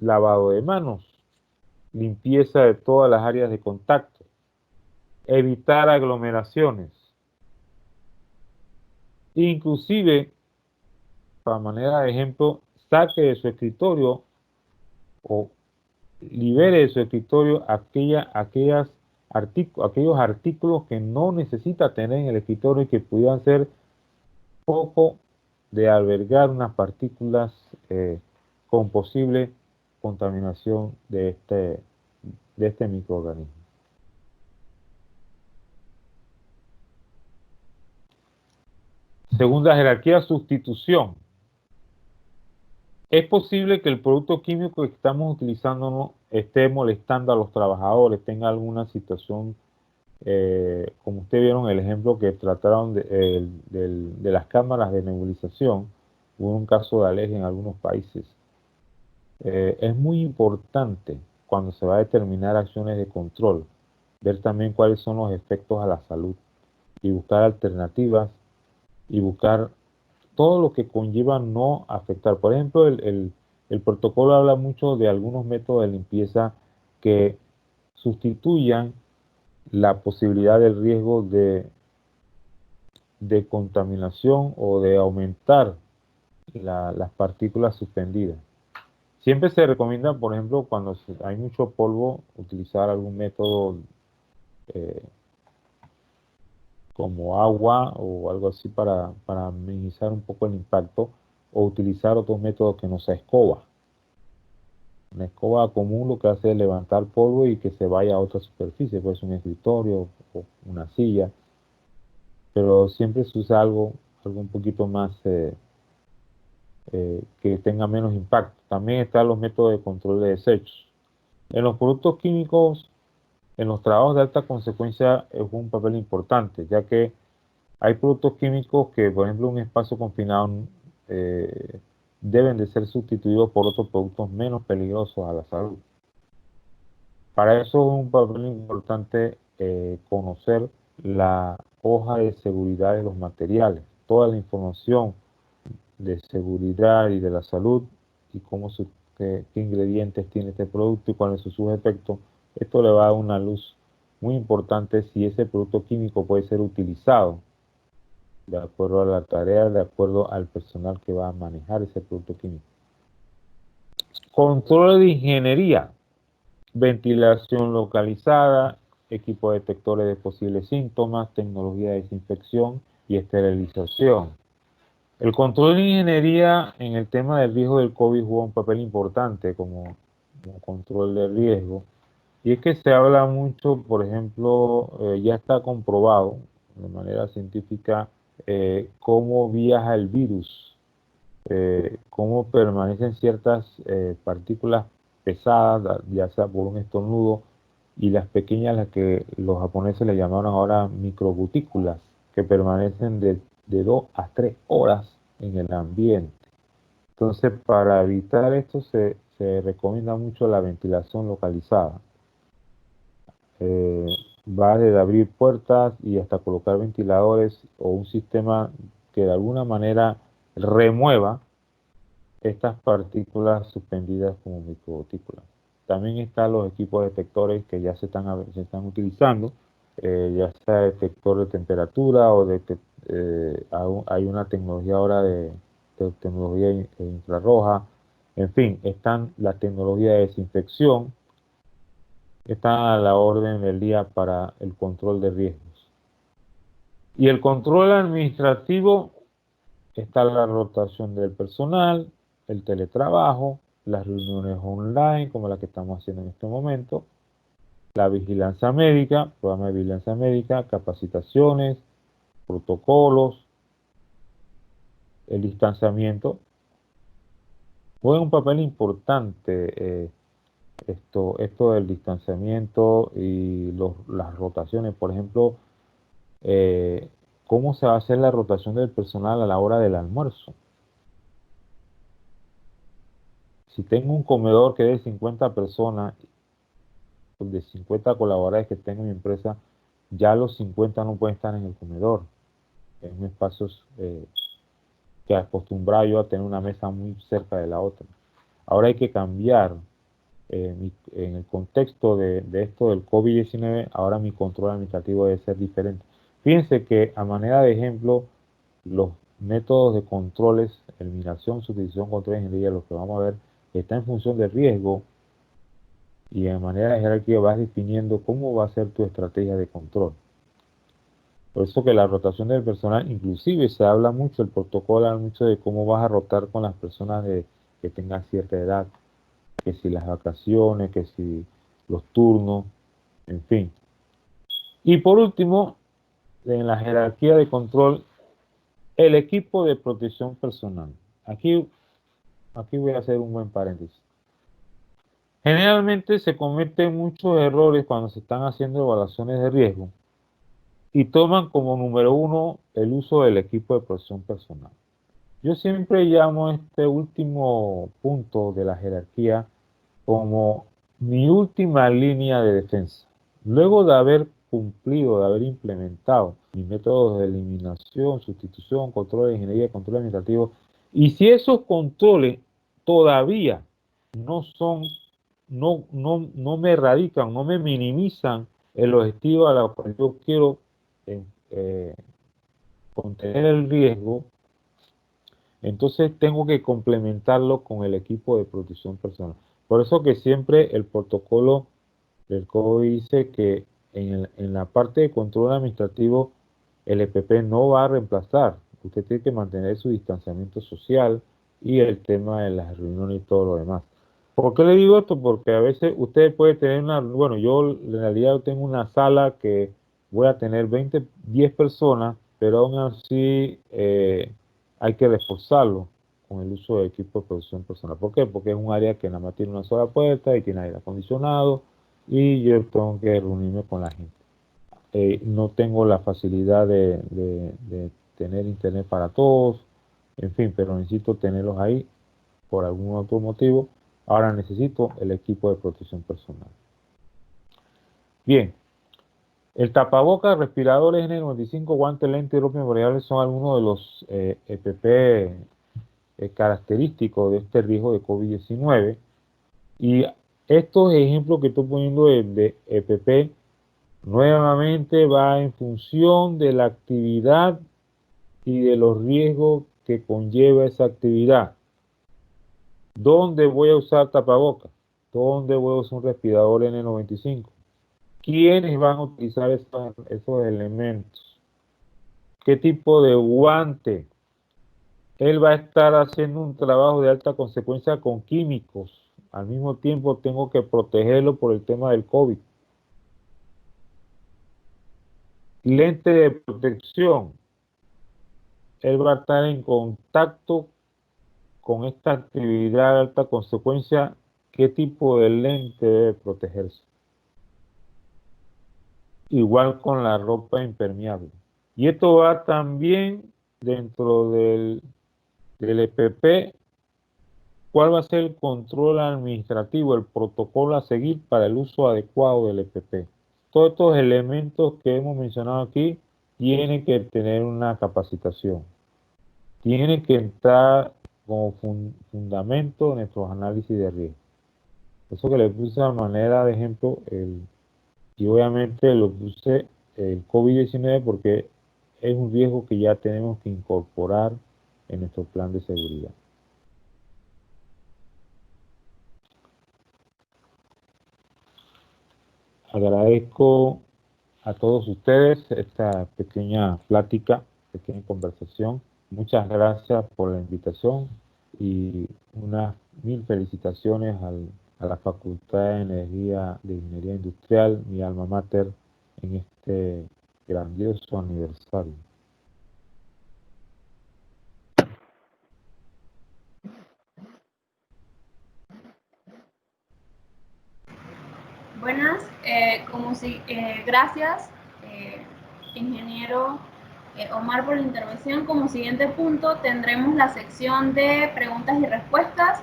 lavado de manos, limpieza de todas las áreas de contacto, evitar aglomeraciones, inclusive, para manera de ejemplo, saque de su escritorio o libere de su escritorio aquellos artículos que no necesita tener en el escritorio y que pudieran ser poco de albergar unas partículas con posible contaminación de este microorganismo. Segunda jerarquía, sustitución. Es posible que el producto químico que estamos utilizando no esté molestando a los trabajadores, tenga alguna situación, como ustedes vieron el ejemplo que trataron de las cámaras de nebulización, hubo un caso de alergia en algunos países. Es muy importante cuando se va a determinar acciones de control, ver también cuáles son los efectos a la salud y buscar alternativas y buscar todo lo que conlleva no afectar. Por ejemplo, el protocolo habla mucho de algunos métodos de limpieza que sustituyan la posibilidad del riesgo de contaminación o de aumentar las partículas suspendidas. Siempre se recomienda, por ejemplo, cuando hay mucho polvo, utilizar algún método eh, como agua o algo así para minimizar un poco el impacto, o utilizar otros métodos que no sea escoba. Una escoba común lo que hace es levantar polvo y que se vaya a otra superficie, puede ser un escritorio o una silla, pero siempre se usa algo un poquito más que tenga menos impacto. También están los métodos de control de desechos. En los productos químicos, en los trabajos de alta consecuencia es un papel importante, ya que hay productos químicos que, por ejemplo, en un espacio confinado eh, deben de ser sustituidos por otros productos menos peligrosos a la salud. Para eso es un papel importante conocer la hoja de seguridad de los materiales, toda la información de seguridad y de la salud y qué ingredientes tiene este producto y cuáles son sus efectos. Esto le va a dar una luz muy importante si ese producto químico puede ser utilizado de acuerdo a la tarea, de acuerdo al personal que va a manejar ese producto químico. Control de ingeniería, ventilación localizada, equipo detectores de posibles síntomas, tecnología de desinfección y esterilización. El control de ingeniería en el tema del riesgo del COVID juega un papel importante como control de riesgo. Y es que se habla mucho, por ejemplo, ya está comprobado de manera científica cómo viaja el virus, cómo permanecen ciertas partículas pesadas, ya sea por un estornudo, y las pequeñas, las que los japoneses le llamaron ahora microgotículas, que permanecen de 2 a 3 horas en el ambiente. Entonces, para evitar esto se recomienda mucho la ventilación localizada. Eh, Va desde abrir puertas y hasta colocar ventiladores o un sistema que de alguna manera remueva estas partículas suspendidas como microgotículas. También están los equipos detectores que ya se están utilizando, ya sea detector de temperatura o hay una tecnología ahora de tecnología infrarroja. En fin, están la tecnología de desinfección, están a la orden del día para el control de riesgos. Y el control administrativo está la rotación del personal, el teletrabajo, las reuniones online como la que estamos haciendo en este momento, la vigilancia médica, programa de vigilancia médica, capacitaciones, protocolos, el distanciamiento. Juega un papel importante esto del distanciamiento y las rotaciones. Por ejemplo, ¿cómo se va a hacer la rotación del personal a la hora del almuerzo? Si tengo un comedor que es de 50 personas, de 50 colaboradores que tengo en mi empresa, ya los 50 no pueden estar en el comedor, en espacios que acostumbraba yo a tener una mesa muy cerca de la otra. Ahora hay que cambiar. En el contexto de esto del COVID-19, ahora mi control administrativo debe ser diferente. Fíjense que a manera de ejemplo, los métodos de controles, eliminación, sustitución, control de ingeniería, lo que vamos a ver, está en función del riesgo y de manera de jerarquía vas definiendo cómo va a ser tu estrategia de control. Por eso que la rotación del personal, inclusive se habla mucho, el protocolo habla mucho de cómo vas a rotar con las personas que tengan cierta edad, que si las vacaciones, que si los turnos, en fin. Y por último, en la jerarquía de control, el equipo de protección personal. Aquí voy a hacer un buen paréntesis. Generalmente se cometen muchos errores cuando se están haciendo evaluaciones de riesgo y toman como número uno el uso del equipo de protección personal. Yo siempre llamo este último punto de la jerarquía como mi última línea de defensa. Luego de haber cumplido, de haber implementado mis métodos de eliminación, sustitución, control de ingeniería, control administrativo, y si esos controles todavía no son, no me erradican, no me minimizan el objetivo a la cual yo quiero eh, contener el riesgo, entonces tengo que complementarlo con el equipo de protección personal. Por eso que siempre el protocolo del COVID dice que en la parte de control administrativo el EPP no va a reemplazar. Usted tiene que mantener su distanciamiento social y el tema de las reuniones y todo lo demás. ¿Por qué le digo esto? Porque a veces usted puede tener bueno, yo en realidad tengo una sala que voy a tener 10 personas, pero aún así hay que reforzarlo con el uso de equipo de protección personal. ¿Por qué? Porque es un área que nada más tiene una sola puerta y tiene aire acondicionado y yo tengo que reunirme con la gente. No tengo la facilidad de tener internet para todos, en fin, pero necesito tenerlos ahí por algún otro motivo. Ahora necesito el equipo de protección personal. Bien, el tapabocas, respiradores N95, guantes, lentes y ropa invariable son algunos de los EPP característicos de este riesgo de COVID-19. Y estos ejemplos que estoy poniendo de EPP nuevamente va en función de la actividad y de los riesgos que conlleva esa actividad. ¿Dónde voy a usar tapabocas? ¿Dónde voy a usar un respirador N95? ¿Quiénes van a utilizar esos elementos? ¿Qué tipo de guante? Él va a estar haciendo un trabajo de alta consecuencia con químicos. Al mismo tiempo tengo que protegerlo por el tema del COVID. Lente de protección. Él va a estar en contacto con esta actividad de alta consecuencia. ¿Qué tipo de lente debe protegerse? Igual con la ropa impermeable. Y esto va también dentro del del EPP, ¿cuál va a ser el control administrativo, el protocolo a seguir para el uso adecuado del EPP? Todos estos elementos que hemos mencionado aquí tienen que tener una capacitación. Tienen que estar como fundamento en nuestros análisis de riesgo. Eso que le puse a manera de ejemplo, y obviamente lo puse el COVID-19 porque es un riesgo que ya tenemos que incorporar en nuestro plan de seguridad. Agradezco a todos ustedes esta pequeña plática, pequeña conversación. Muchas gracias por la invitación y unas mil felicitaciones a la Facultad de Ingeniería Industrial, mi alma mater, en este grandioso aniversario. Buenas, gracias, ingeniero Omar, por la intervención. Como siguiente punto tendremos la sección de preguntas y respuestas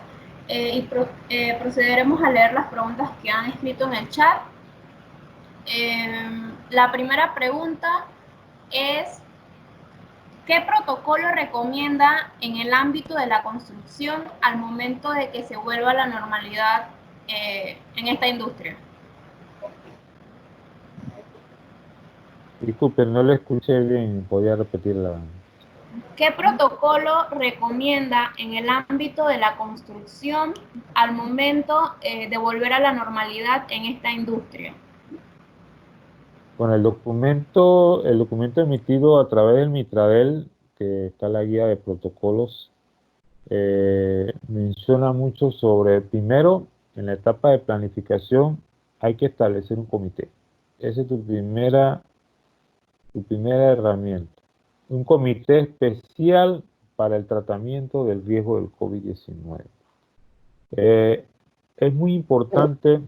procederemos a leer las preguntas que han escrito en el chat. La primera pregunta es: ¿qué protocolo recomienda en el ámbito de la construcción al momento de que se vuelva a la normalidad en esta industria? Disculpe, no le escuché bien, podría repetirla. ¿Qué protocolo recomienda en el ámbito de la construcción al momento de volver a la normalidad en esta industria? Bueno, el documento emitido a través del Mitradel, que está la guía de protocolos, menciona mucho sobre, primero, en la etapa de planificación hay que establecer un comité. Esa es tu primera herramienta. Un comité especial para el tratamiento del riesgo del COVID-19. Es muy importante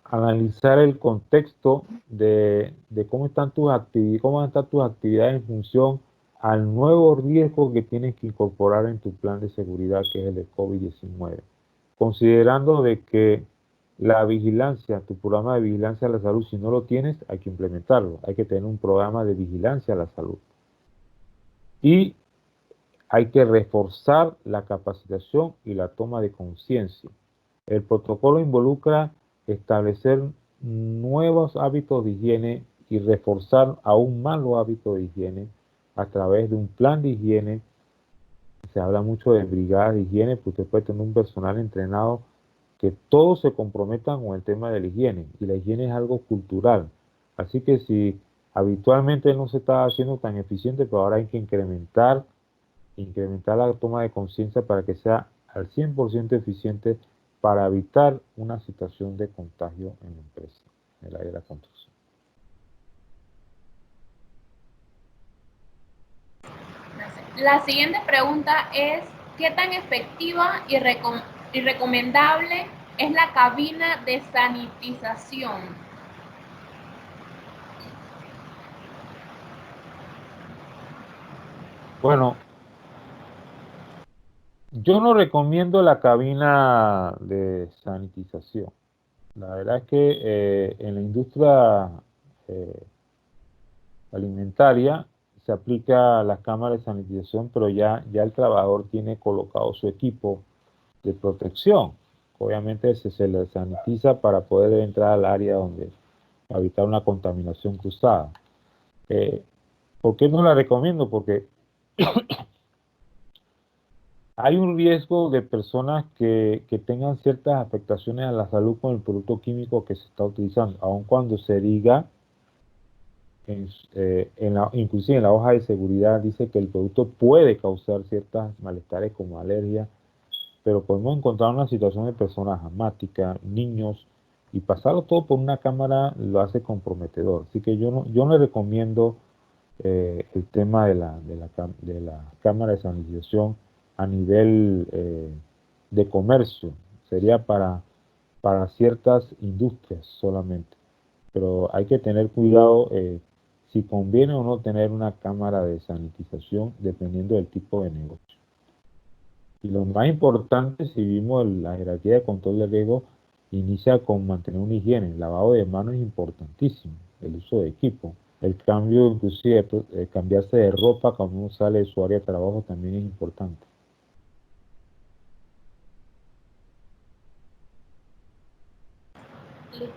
analizar el contexto de cómo están tus actividades en función al nuevo riesgo que tienes que incorporar en tu plan de seguridad, que es el de COVID-19. Considerando de que la vigilancia, tu programa de vigilancia a la salud, si no lo tienes, hay que implementarlo. Hay que tener un programa de vigilancia a la salud. Y hay que reforzar la capacitación y la toma de conciencia. El protocolo involucra establecer nuevos hábitos de higiene y reforzar aún más los hábitos de higiene a través de un plan de higiene. Se habla mucho de brigadas de higiene, porque usted puede tener un personal entrenado que todos se comprometan con el tema de la higiene, y la higiene es algo cultural. Así que si habitualmente no se está haciendo tan eficiente, pero ahora hay que incrementar la toma de conciencia para que sea al 100% eficiente para evitar una situación de contagio en la empresa, en el área de la construcción. La siguiente pregunta es: ¿qué tan efectiva y recomendable es la cabina de sanitización? Bueno, yo no recomiendo la cabina de sanitización. La verdad es que en la industria alimentaria se aplica las cámaras de sanitización, pero ya el trabajador tiene colocado su equipo de protección. Obviamente se le sanitiza para poder entrar al área donde evitar una contaminación cruzada. ¿Por qué no la recomiendo? Porque hay un riesgo de personas que tengan ciertas afectaciones a la salud con el producto químico que se está utilizando, aun cuando se diga, inclusive en la hoja de seguridad dice que el producto puede causar ciertos malestares como alergia, pero podemos encontrar una situación de personas asmáticas, niños, y pasarlo todo por una cámara lo hace comprometedor. Así que yo no le recomiendo el tema de la cámara de sanitización a nivel de comercio. Sería para ciertas industrias solamente. Pero hay que tener cuidado si conviene o no tener una cámara de sanitización dependiendo del tipo de negocio. Y lo más importante, si vimos la jerarquía de control de riesgo, inicia con mantener una higiene. El lavado de manos es importantísimo, el uso de equipo. El cambio, inclusive, cambiarse de ropa cuando uno sale de su área de trabajo también es importante. Listo.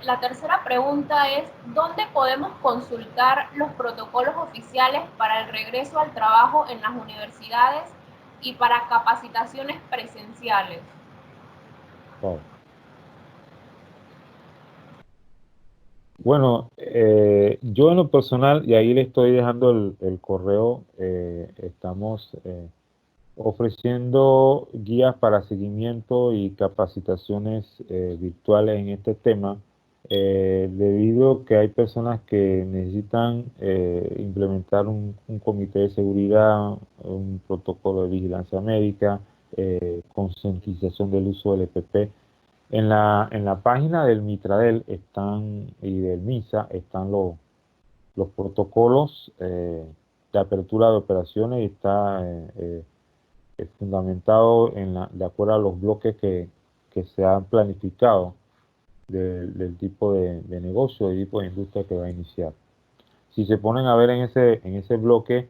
La tercera pregunta es, ¿dónde podemos consultar los protocolos oficiales para el regreso al trabajo en las universidades y para capacitaciones presenciales? Wow. Bueno, yo en lo personal, y ahí le estoy dejando el correo, estamos ofreciendo guías para seguimiento y capacitaciones virtuales en este tema, debido a que hay personas que necesitan implementar un comité de seguridad, un protocolo de vigilancia médica, concientización del uso del EPP. En la página del Mitradel están, y del MISA están los protocolos de apertura de operaciones y está fundamentado de acuerdo a los bloques que se han planificado del tipo de negocio, del tipo de industria que va a iniciar. Si se ponen a ver en ese bloque,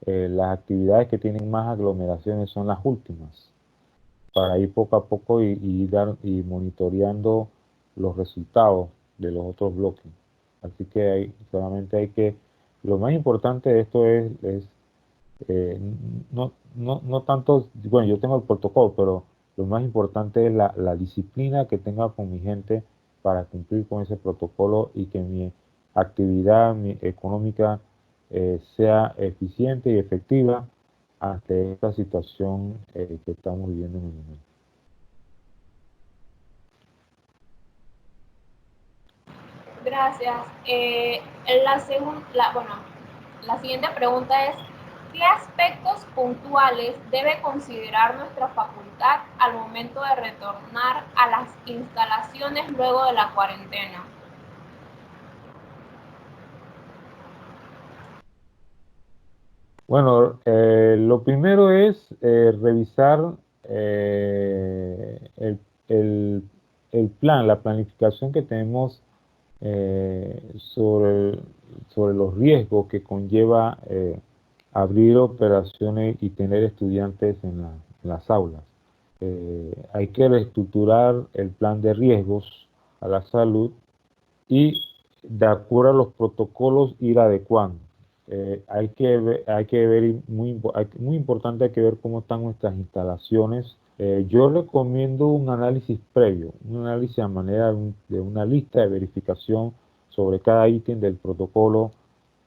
las actividades que tienen más aglomeraciones son las últimas, para ir poco a poco y monitoreando los resultados de los otros bloques. Así que solamente lo más importante de esto es no tanto, bueno, yo tengo el protocolo, pero lo más importante es la disciplina que tenga con mi gente para cumplir con ese protocolo y que mi actividad económica sea eficiente y efectiva ante esta situación que estamos viviendo en el momento. Gracias. Bueno, la siguiente pregunta es, ¿qué aspectos puntuales debe considerar nuestra facultad al momento de retornar a las instalaciones luego de la cuarentena? Bueno, lo primero es revisar el, el plan, la planificación que tenemos sobre los riesgos que conlleva abrir operaciones y tener estudiantes en las aulas. Hay que reestructurar el plan de riesgos a la salud y de acuerdo a los protocolos ir adecuando. Hay que ver, muy importante, hay que ver cómo están nuestras instalaciones. Yo recomiendo un análisis previo, un análisis a manera de una lista de verificación sobre cada ítem del protocolo.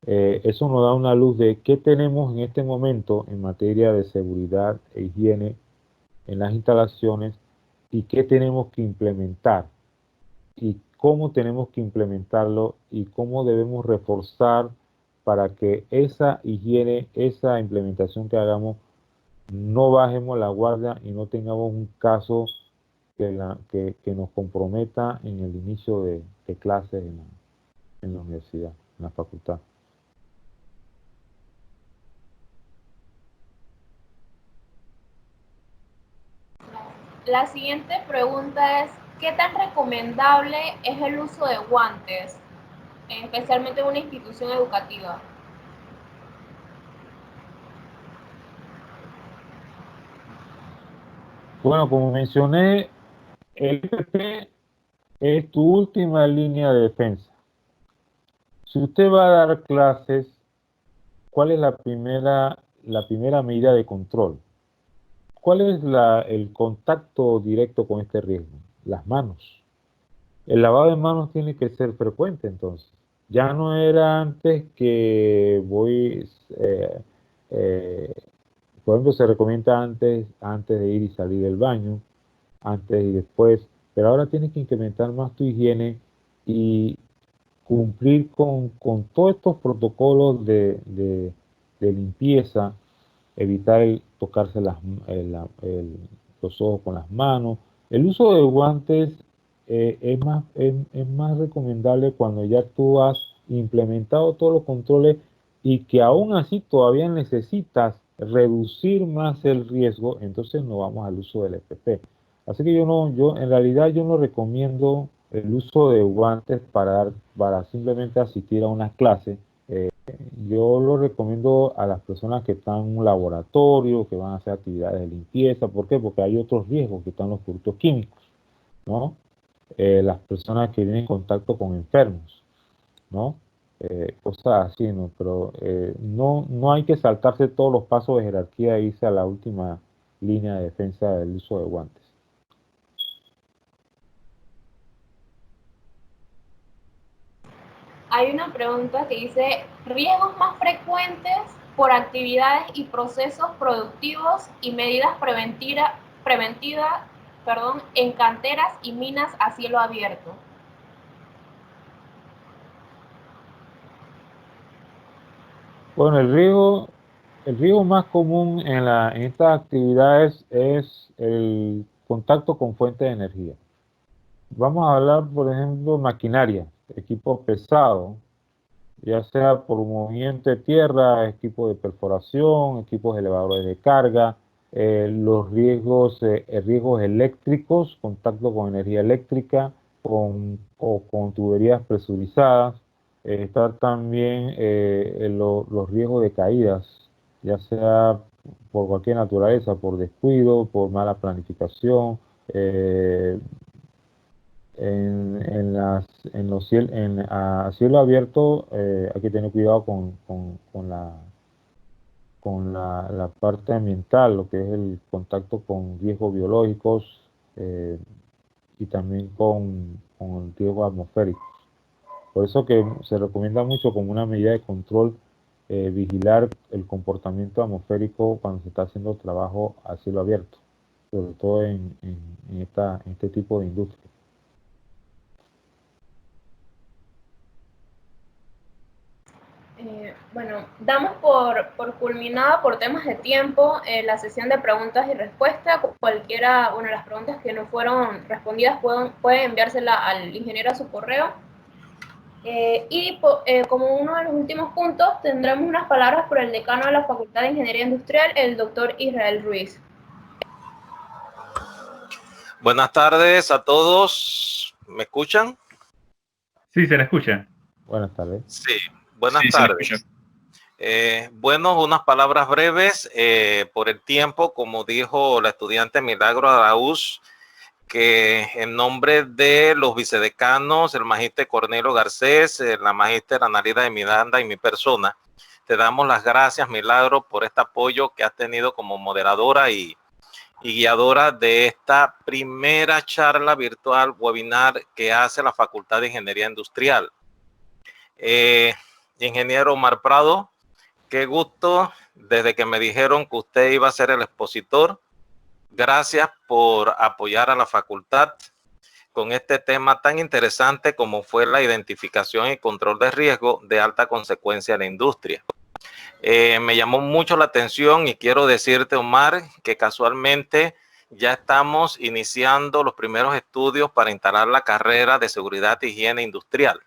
Eso nos da una luz de qué tenemos en este momento en materia de seguridad e higiene en las instalaciones y qué tenemos que implementar y cómo tenemos que implementarlo y cómo debemos reforzar para que esa higiene, esa implementación que hagamos, no bajemos la guardia y no tengamos un caso que nos comprometa en el inicio de clases en la universidad, en la facultad. La siguiente pregunta es, ¿qué tan recomendable es el uso de guantes, especialmente en una institución educativa? Bueno, como mencioné, el IPP es tu última línea de defensa. Si usted va a dar clases, ¿cuál es la primera medida de control? ¿Cuál es el contacto directo con este riesgo? Las manos. El lavado de manos tiene que ser frecuente entonces. Ya no era antes que eh, por ejemplo, se recomienda antes de ir y salir del baño, antes y después, pero ahora tienes que incrementar más tu higiene y cumplir con todos estos protocolos de limpieza, evitar tocarse los ojos con las manos. El uso de guantes es más recomendable cuando ya tú has implementado todos los controles y que aún así todavía necesitas reducir más el riesgo, entonces no vamos al uso del EPP. Así que en realidad yo no recomiendo el uso de guantes para simplemente asistir a una clase. Yo lo recomiendo a las personas que están en un laboratorio, que van a hacer actividades de limpieza. ¿Por qué? Porque hay otros riesgos que están los productos químicos, ¿no? Las personas que vienen en contacto con enfermos, ¿no? Cosas así, ¿no? Pero no hay que saltarse todos los pasos de jerarquía e irse a la última línea de defensa del uso de guantes. Hay una pregunta que dice, riesgos más frecuentes por actividades y procesos productivos y medidas preventivas en canteras y minas a cielo abierto. Bueno, el riesgo más común en estas actividades es el contacto con fuentes de energía. Vamos a hablar, por ejemplo, maquinaria, equipos pesados, ya sea por movimiento de tierra, equipos de perforación, equipos elevadores de carga, los riesgos eléctricos, contacto con energía eléctrica o con tuberías presurizadas. Estar también los riesgos de caídas, ya sea por cualquier naturaleza, por descuido, por mala planificación, a cielo abierto hay que tener cuidado con la parte ambiental, lo que es el contacto con riesgos biológicos y también con riesgos atmosféricos. Por eso que se recomienda mucho como una medida de control vigilar el comportamiento atmosférico cuando se está haciendo trabajo a cielo abierto, sobre todo en este tipo de industria. Bueno, damos por culminada por temas de tiempo la sesión de preguntas y respuestas. Cualquiera, bueno, las preguntas que no fueron respondidas pueden enviársela al ingeniero a su correo. Como uno de los últimos puntos, tendremos unas palabras por el decano de la Facultad de Ingeniería Industrial, el doctor Israel Ruiz. Buenas tardes a todos. ¿Me escuchan? Sí, se la escucha. Buenas tardes. Sí, buenas tardes. Bueno, unas palabras breves por el tiempo, como dijo la estudiante Milagro Araúz, que en nombre de los vicedecanos, el magíster Cornelio Garcés, la magíster Analida de Miranda y mi persona, te damos las gracias, Milagro, por este apoyo que has tenido como moderadora y guiadora de esta primera charla virtual webinar que hace la Facultad de Ingeniería Industrial. Ingeniero Omar Prado, qué gusto desde que me dijeron que usted iba a ser el expositor. Gracias por apoyar a la facultad con este tema tan interesante como fue la identificación y control de riesgo de alta consecuencia en la industria. Me llamó mucho la atención y quiero decirte, Omar, que casualmente ya estamos iniciando los primeros estudios para instalar la carrera de seguridad e higiene industrial.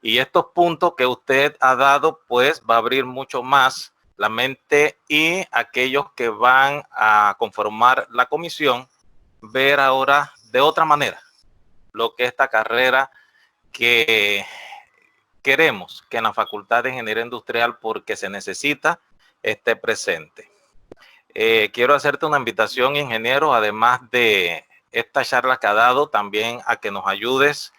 Y estos puntos que usted ha dado, pues va a abrir mucho más la mente y aquellos que van a conformar la comisión, ver ahora de otra manera lo que esta carrera que queremos que en la Facultad de Ingeniería Industrial, porque se necesita, esté presente. Quiero hacerte una invitación, ingeniero, además de esta charla que ha dado, también a que nos ayudes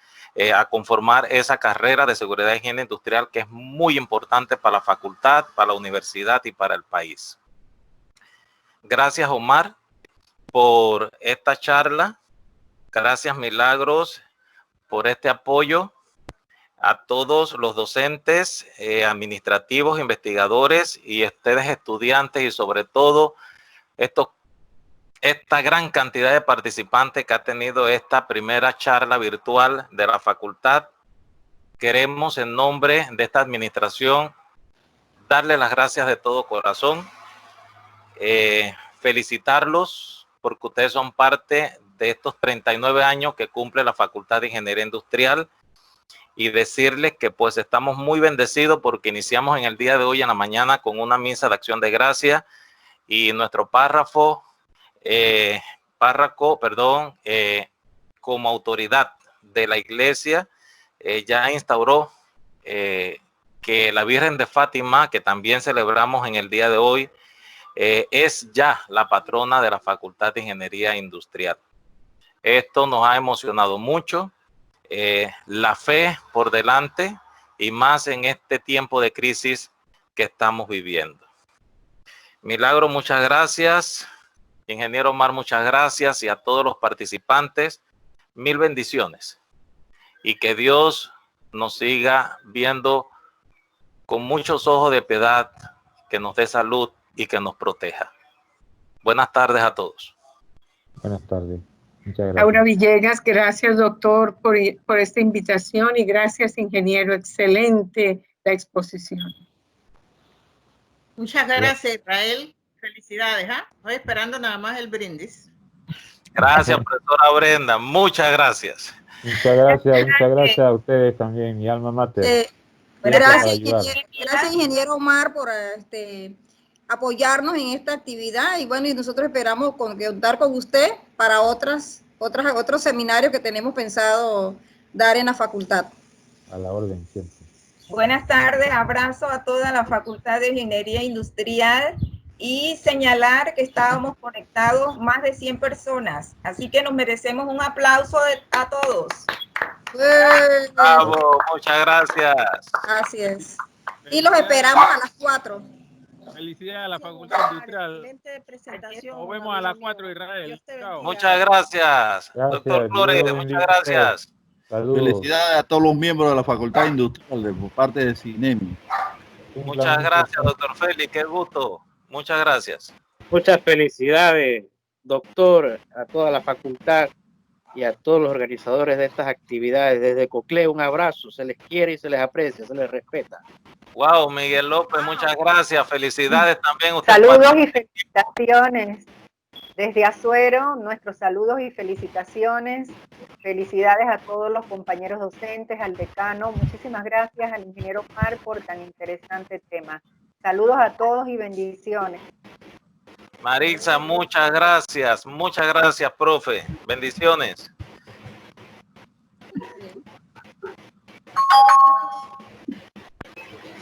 a conformar esa carrera de seguridad y higiene industrial que es muy importante para la facultad, para la universidad y para el país. Gracias, Omar, por esta charla. Gracias, Milagros, por este apoyo. A todos los docentes, administrativos, investigadores y ustedes estudiantes y sobre todo esta gran cantidad de participantes que ha tenido esta primera charla virtual de la facultad. Queremos en nombre de esta administración darle las gracias de todo corazón, felicitarlos porque ustedes son parte de estos 39 años que cumple la Facultad de Ingeniería Industrial y decirles que pues estamos muy bendecidos porque iniciamos en el día de hoy en la mañana con una misa de acción de gracia y nuestro párroco, como autoridad de la iglesia, ya instauró que la Virgen de Fátima, que también celebramos en el día de hoy, es ya la patrona de la Facultad de Ingeniería Industrial. Esto nos ha emocionado mucho, la fe por delante y más en este tiempo de crisis que estamos viviendo. Milagro, muchas gracias. Ingeniero Omar, muchas gracias, y a todos los participantes, mil bendiciones. Y que Dios nos siga viendo con muchos ojos de piedad, que nos dé salud y que nos proteja. Buenas tardes a todos. Buenas tardes. Muchas gracias. Laura Villegas, gracias doctor por esta invitación y gracias ingeniero, excelente la exposición. Muchas gracias Israel, felicidades. Estoy esperando nada más el brindis. Gracias profesora Brenda, muchas gracias. Muchas gracias a ustedes también, mi alma mater. Gracias ingeniero Omar por apoyarnos en esta actividad y bueno, y nosotros esperamos contar con usted para otros seminarios que tenemos pensado dar en la facultad. A la orden siempre. Buenas tardes, abrazo a toda la Facultad de Ingeniería Industrial y señalar que estábamos conectados más de 100 personas, así que nos merecemos un aplauso a todos. Bravo, muchas gracias. Así es. Y los esperamos a las 4. Felicidades a la Facultad Industrial. Nos vemos a las 4, Israel. Chao. Muchas gracias, doctor Flores, muchas gracias. Saludos. Felicidades a todos los miembros de la Facultad Industrial por parte de CINEMI. Muchas gracias, doctor Félix, qué gusto. Muchas gracias. Muchas felicidades, doctor, a toda la facultad y a todos los organizadores de estas actividades. Desde COCLE, un abrazo, se les quiere y se les aprecia, se les respeta. Wow, Miguel López, muchas gracias. Felicidades también. Usted saludos y felicitaciones. Desde Azuero, nuestros saludos y felicitaciones. Felicidades a todos los compañeros docentes, al decano. Muchísimas gracias al ingeniero Omar por tan interesante tema. Saludos a todos y bendiciones. Maritza, muchas gracias, profe. Bendiciones.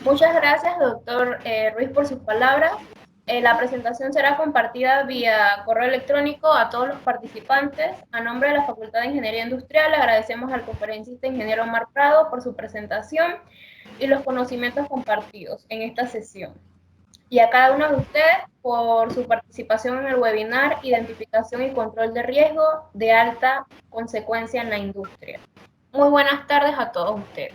Muchas gracias, doctor Ruiz, por sus palabras. La presentación será compartida vía correo electrónico a todos los participantes. A nombre de la Facultad de Ingeniería Industrial, agradecemos al conferencista ingeniero Omar Prado por su presentación y los conocimientos compartidos en esta sesión. Y a cada uno de ustedes por su participación en el webinar Identificación y Control de Riesgo de Alta Consecuencia en la Industria. Muy buenas tardes a todos ustedes.